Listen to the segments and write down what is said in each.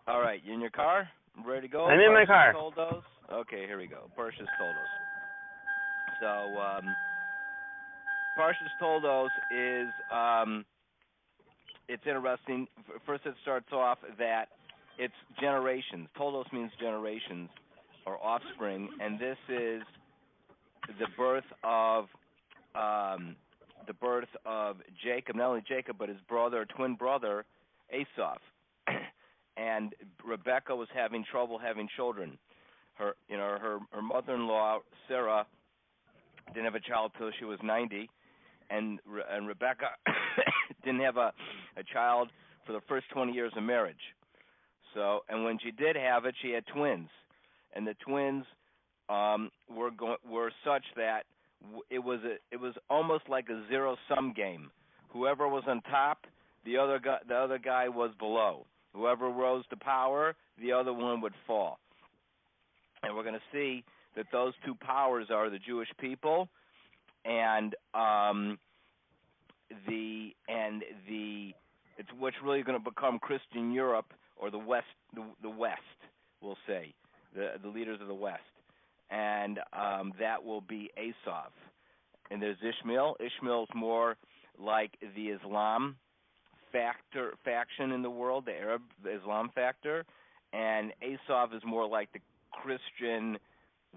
All right, you in your car? Ready to go? I'm in my car. Toldos? Okay, here we go. Parshas Toldos. So, Parshas Toldos is, it's interesting. First, it starts off that it's generations. Toldos means generations or offspring, and this is the birth of Jacob. Not only Jacob, but his brother, twin brother, Esau. And Rebecca was having trouble having children. Her mother-in-law Sarah didn't have a child till she was 90, and Rebecca didn't have a child for the first 20 years of marriage. So, and when she did have it, she had twins, and the twins were such that it was almost like a zero-sum game. Whoever was on top, the other guy was below. Whoever rose to power, the other one would fall. And we're going to see that those two powers are the Jewish people and it's what's really going to become Christian Europe, or the West, the West, we'll say, the leaders of the West. And that will be Esau. And there's Ishmael. Ishmael's more like the Islam faction in the world, the Islam factor, and Esau is more like the Christian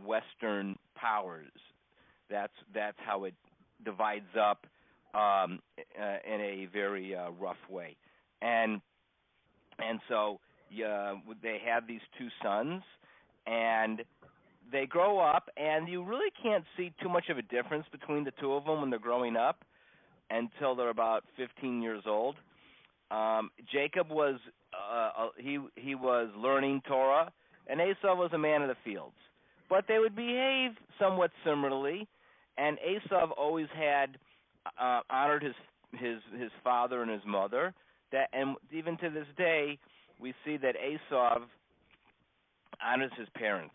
Western powers. That's how it divides up in a very rough way, and so they have these two sons, and they grow up, and you really can't see too much of a difference between the two of them when they're growing up until they're about 15 years old. Jacob was he was learning Torah, and Esau was a man of the fields. But they would behave somewhat similarly, and Esau always had honored his father and his mother. And even to this day, we see that Esau honors his parents.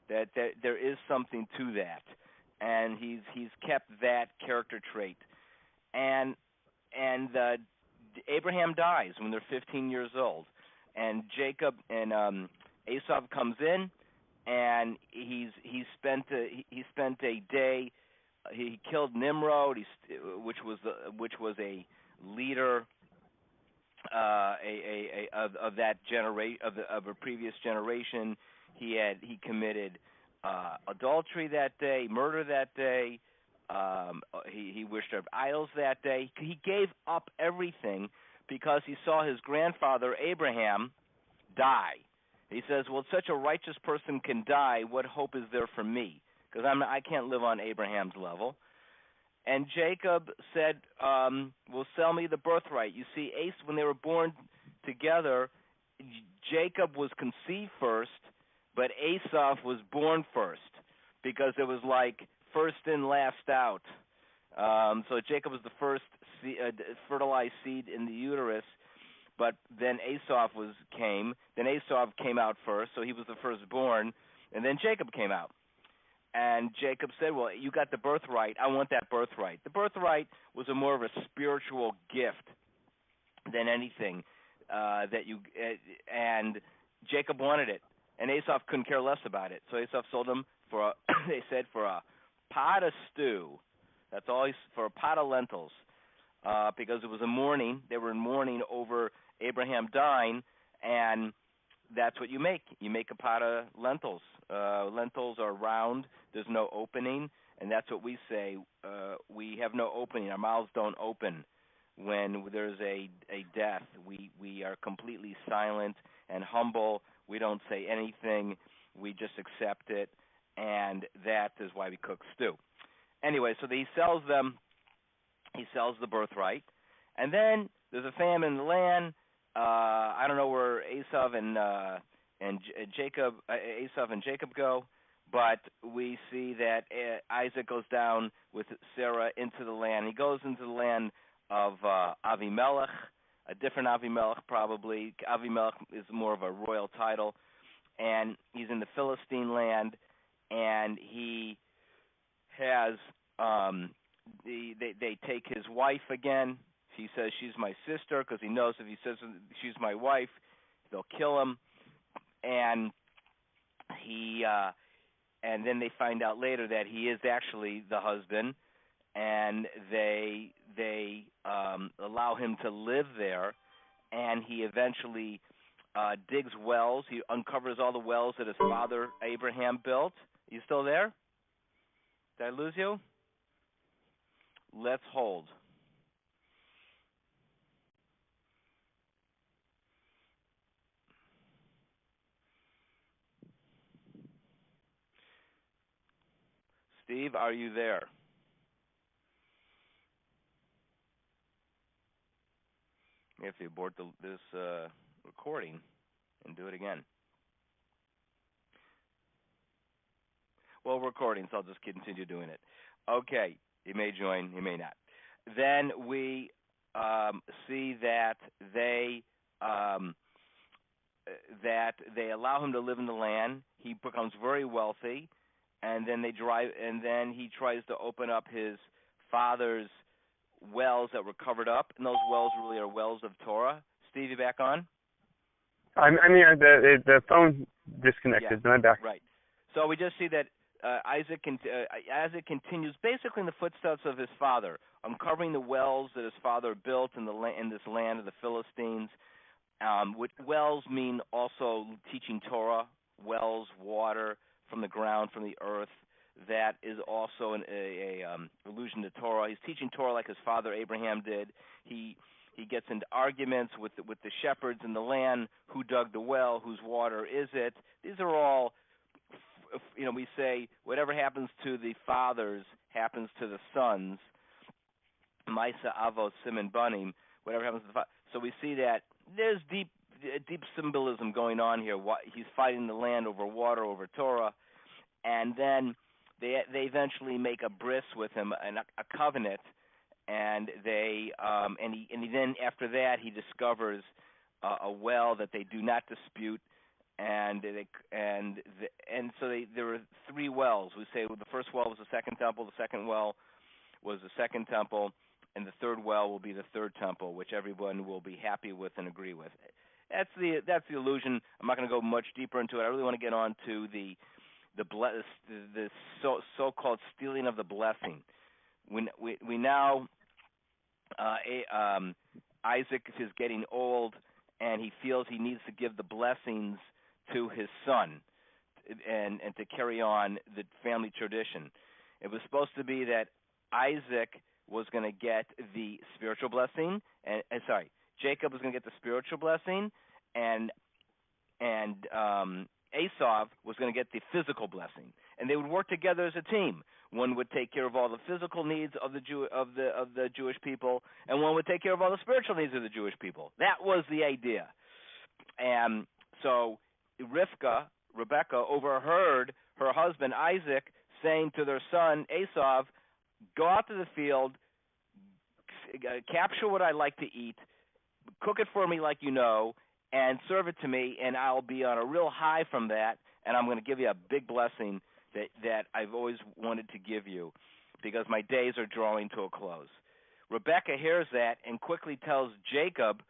That there is something to that, and he's kept that character trait. And Abraham dies when they're 15 years old, and Jacob and Esau comes in, and he spent a day. He killed Nimrod, which was a leader of that of a previous generation. He committed adultery that day, murder that day. He worshipped idols that day. He gave up everything because he saw his grandfather Abraham die. He says, "Well, such a righteous person can die. What hope is there for me? Because I can't live on Abraham's level." And Jacob said, "Well, sell me the birthright." You see, when they were born together, Jacob was conceived first, but Esau was born first, because it was like first in, last out. So Jacob was the first fertilized seed in the uterus, but then Esau came. Then Esau came out first, so he was the firstborn, and then Jacob came out. And Jacob said, "Well, you got the birthright. I want that birthright." The birthright was more of a spiritual gift than anything and Jacob wanted it, and Esau couldn't care less about it. So Esau sold him for for a pot of stew. That's all. For a pot of lentils, because it was a mourning. They were in mourning over Abraham dying, and that's what you make. You make a pot of lentils. Lentils are round. There's no opening, and that's what we say. We have no opening. Our mouths don't open when there's a death. We are completely silent and humble. We don't say anything. We just accept it, and that is why we cook stew. Anyway, so he sells them. He sells the birthright, and then there's a famine in the land. I don't know where Esau and Jacob go, but we see that Isaac goes down with Sarah into the land. He goes into the land of Avimelech, a different Avimelech probably. Avimelech is more of a royal title, and he's in the Philistine land, and he has they take his wife again. He says she's my sister because he knows if he says she's my wife, they'll kill him. and and then they find out later that he is actually the husband, and they allow him to live there, and he eventually digs wells. He uncovers all the wells that his father Abraham built. You still there? Did I lose you? Let's hold. Steve, are you there? We have to abort this recording and do it again. Well, recording, so I'll just continue doing it. Okay, you may join, you may not. Then we see that they allow him to live in the land. He becomes very wealthy, and then he tries to open up his father's wells that were covered up, and those wells really are wells of Torah. Steve, you back on? I mean, the phone disconnected. Yeah, but I'm back. Right. So we just see that Isaac continues basically in the footsteps of his father, uncovering the wells that his father built in this land of the Philistines. Which wells mean also teaching Torah. Wells, water from the ground, from the earth. That is also an allusion to Torah. He's teaching Torah like his father Abraham did. He gets into arguments with the shepherds in the land. Who dug the well? Whose water is it? These are all, we say whatever happens to the fathers happens to the sons. Maisa Avos Siman Banim. Whatever happens to the fathers. So we see that there's deep symbolism going on here. He's fighting the land over water, over Torah, and then they eventually make a bris with him, a covenant, and he then after that he discovers a well that they do not dispute, and so there were three wells. We say the first well was the second temple, the second well was the second temple, and the third well will be the third temple, which everyone will be happy with and agree with. That's the illusion. I'm not going to go much deeper into it. I really want to get on to the so-called stealing of the blessing. We now Isaac is getting old, and he feels he needs to give the blessings to his son, and to carry on the family tradition. It was supposed to be that Isaac was going to get the spiritual blessing, Jacob was going to get the spiritual blessing, and Esau was going to get the physical blessing, and they would work together as a team. One would take care of all the physical needs of the Jewish people, and one would take care of all the spiritual needs of the Jewish people. That was the idea. And so Rebecca overheard her husband Isaac saying to their son Esau, "Go out to the field, capture what I like to eat, cook it for me like you know, and serve it to me, and I'll be on a real high from that, and I'm going to give you a big blessing that I've always wanted to give you, because my days are drawing to a close." Rebecca hears that and quickly tells Jacob.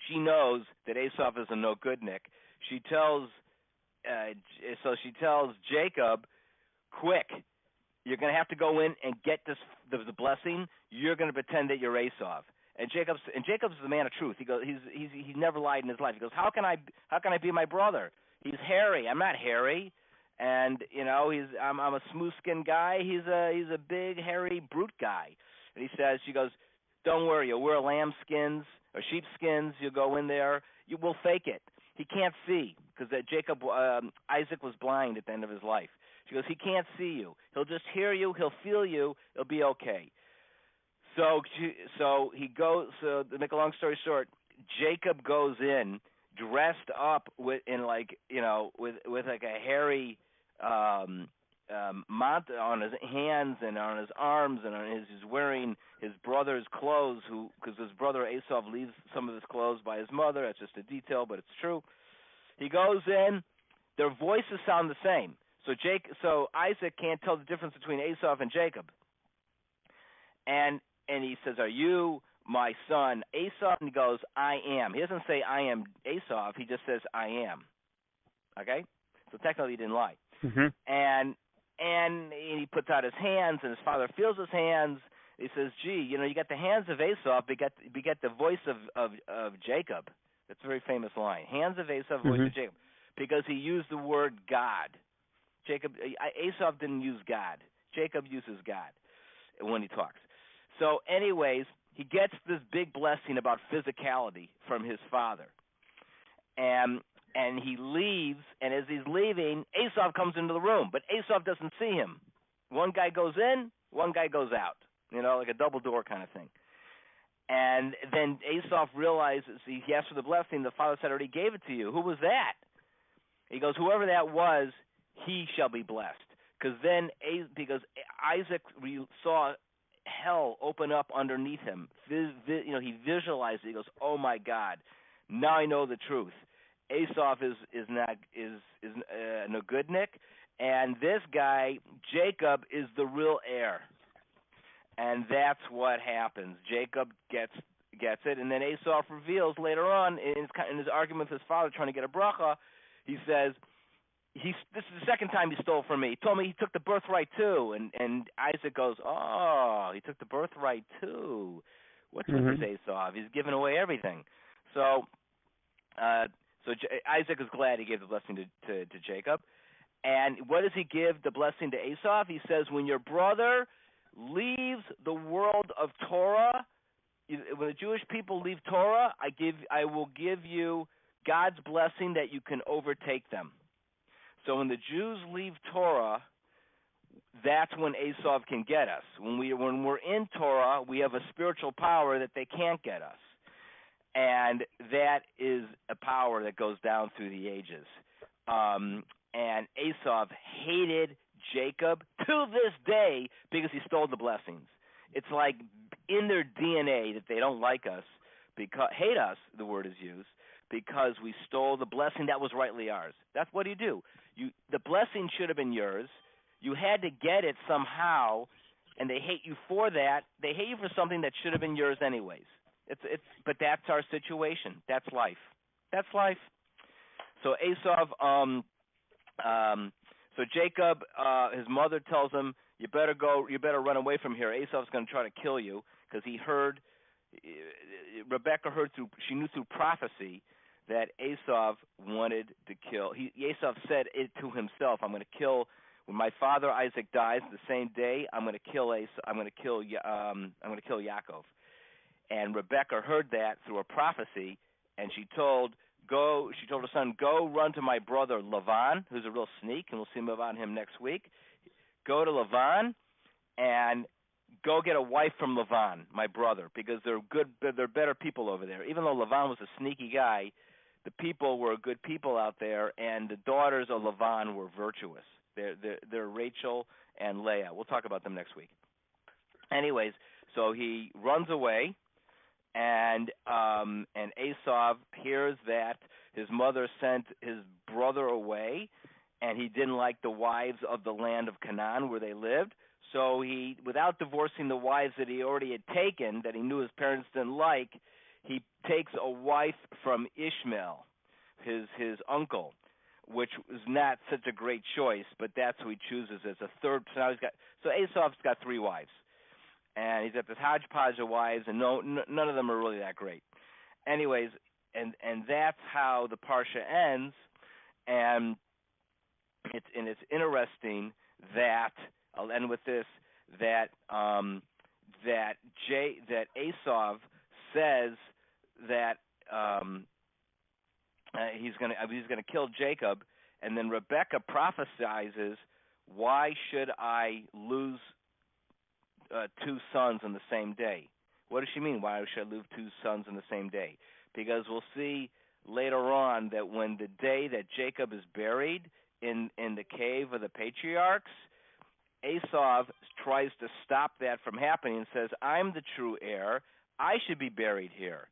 She knows that Esau is a no-good-nick. She tells Jacob, "Quick, you're going to have to go in and get the blessing. You're going to pretend that you're Esau." And Jacob's the man of truth. He goes, he's never lied in his life. He goes, how can I be my brother? He's hairy. I'm not hairy, and I'm a smooth-skinned guy. He's a big, hairy, brute guy. And she goes, "Don't worry. You'll wear lamb skins or sheep skins. You'll go in there. You will fake it. He can't see, because Isaac was blind at the end of his life." She goes, "He can't see you. He'll just hear you. He'll feel you. It'll be okay." So he goes. So to make a long story short, Jacob goes in dressed up with a hairy mount on his hands and on his arms, and he's wearing his brother's clothes, because his brother Esau leaves some of his clothes by his mother. That's just a detail, but it's true. He goes in. Their voices sound the same. So Isaac can't tell the difference between Esau and Jacob. And he says, "Are you my son Esau, and he goes, I am. He doesn't say I am Esau. He just says I am. Okay? So technically he didn't lie. Mhm. And he puts out his hands, and his father feels his hands. He says, gee, you know, you got the hands of Esau, but you got the voice of Jacob. That's a very famous line. Hands of Esau, voice of Jacob. Because he used the word God. Esau didn't use God. Jacob uses God when he talks. So anyways, he gets this big blessing about physicality from his father. And he leaves, and as he's leaving, Esau comes into the room, but Esau doesn't see him. One guy goes in, one guy goes out, you know, like a double door kind of thing. And then Esau realizes, he asks for the blessing, the father said, I already gave it to you. Who was that? He goes, whoever that was, he shall be blessed. Because Isaac saw hell open up underneath him. You know, he visualized it. He goes, oh my God, now I know the truth. Esau is no good, Nick, and this guy Jacob is the real heir, and that's what happens. Jacob gets it, and then Esau reveals later on in his argument with his father, trying to get a bracha. He says, this is the second time he stole from me. He told me he took the birthright too, and Isaac goes, oh, he took the birthright too. What's with this Esau? He's giving away everything. So Isaac is glad he gave the blessing to Jacob. And what does he give the blessing to Esau? He says, when your brother leaves the world of Torah, when the Jewish people leave Torah, I will give you God's blessing that you can overtake them. So when the Jews leave Torah, that's when Esau can get us. When we're in Torah, we have a spiritual power that they can't get us. And that is a power that goes down through the ages. And Esau hated Jacob to this day because he stole the blessings. It's like in their DNA that they don't like us, hate us, the word is used, because we stole the blessing that was rightly ours. That's what you do. The blessing should have been yours. You had to get it somehow, and they hate you for that. They hate you for something that should have been yours anyways. But that's our situation. That's life. That's life. So Esau, so Jacob, his mother tells him, you better run away from here. Esau's going to try to kill you, because Rebecca she knew through prophecy that Esau wanted to kill. Esau said it to himself, I'm going to kill, when my father Isaac dies the same day, I'm going to kill Yaakov. And Rebecca heard that through a prophecy, and she told her son, go run to my brother Lavan, who's a real sneak, and we'll see more about him next week. Go to Lavan and go get a wife from Lavan, my brother, because they're better people over there. Even though Lavan was a sneaky guy, the people were good people out there, and the daughters of Lavan were virtuous. They're Rachel and Leah. We'll talk about them next week. Anyways, so he runs away. And Esau hears that his mother sent his brother away, and he didn't like the wives of the land of Canaan where they lived. So he, without divorcing the wives that he already had taken, that he knew his parents didn't like, he takes a wife from Ishmael, his uncle, which was not such a great choice, but that's who he chooses as a third. So Esau's got 3 wives. And he's got this hodgepodge of wives, and none of them are really that great. Anyways, and that's how the parsha ends. And it's interesting that I'll end with this, that Esau says that he's gonna kill Jacob, and then Rebecca prophesizes, why should I lose 2 sons in the same day? What does she mean? Why should I lose 2 sons in the same day? Because we'll see later on that when the day that Jacob is buried in the cave of the patriarchs, Esau tries to stop that from happening and says, I'm the true heir. I should be buried here.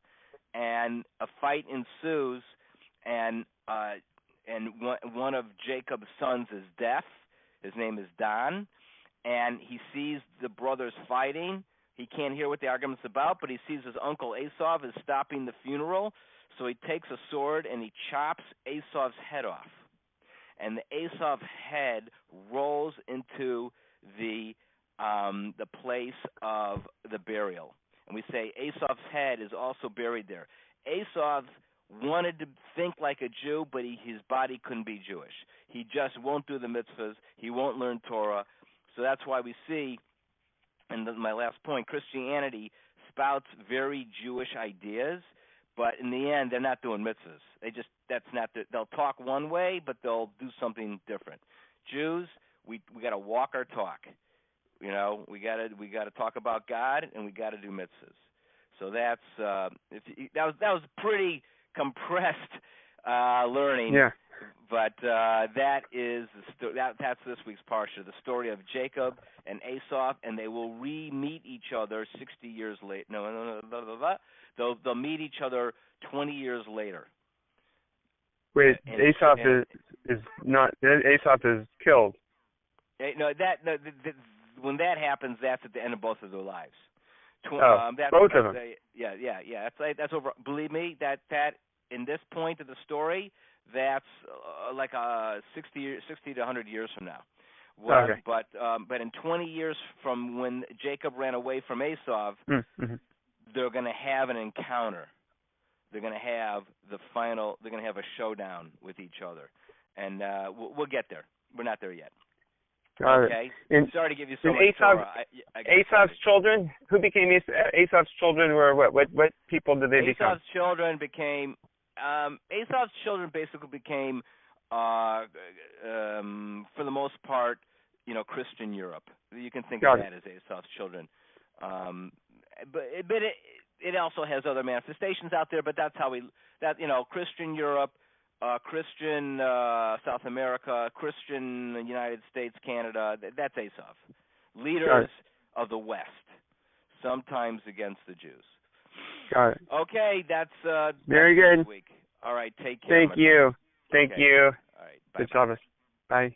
And a fight ensues, and one of Jacob's sons is deaf. His name is Dan. And he sees the brothers fighting, He can't hear what the argument's about, but he sees his uncle Esau is stopping the funeral, so he takes a sword and he chops Esau's head off. And the Esau's head rolls into the place of the burial. And we say Esau's head is also buried there. Esau wanted to think like a Jew, but his body couldn't be Jewish. He just won't do the mitzvahs. He won't learn Torah. So that's why we see, and my last point, Christianity spouts very Jewish ideas, but in the end, they're not doing mitzvahs. They'll talk one way, but they'll do something different. Jews, we got to walk our talk. We got to talk about God, and we got to do mitzvahs. So that was pretty compressed learning. Yeah. But that's this week's parsha, the story of Jacob and Esau, and they will re-meet each other 60 years later. They'll meet each other 20 years later. Wait, Esau is killed. When that happens, that's at the end of both of their lives. Both of them. Yeah. That's over. Believe me, that in this point of the story, that's like 60 to 100 years from now. Okay. But in 20 years from when Jacob ran away from Esau, they're going to have an encounter. They're going to have they're going to have a showdown with each other. And we'll get there. We're not there yet. Okay. Sorry to give you so much Torah. Esau's children, who became Esau's children? Were what people did they become? Esau's children basically became, for the most part, Christian Europe. You can think of that as Esau's children. But it also has other manifestations out there. But that's how Christian Europe. Christian South America, Christian United States, Canada, that's Esau. Leaders of the West, sometimes against the Jews. Got it. Okay, that's very good. This week. All right, take care. Thank you. All right, bye. Good Shabbos. Bye.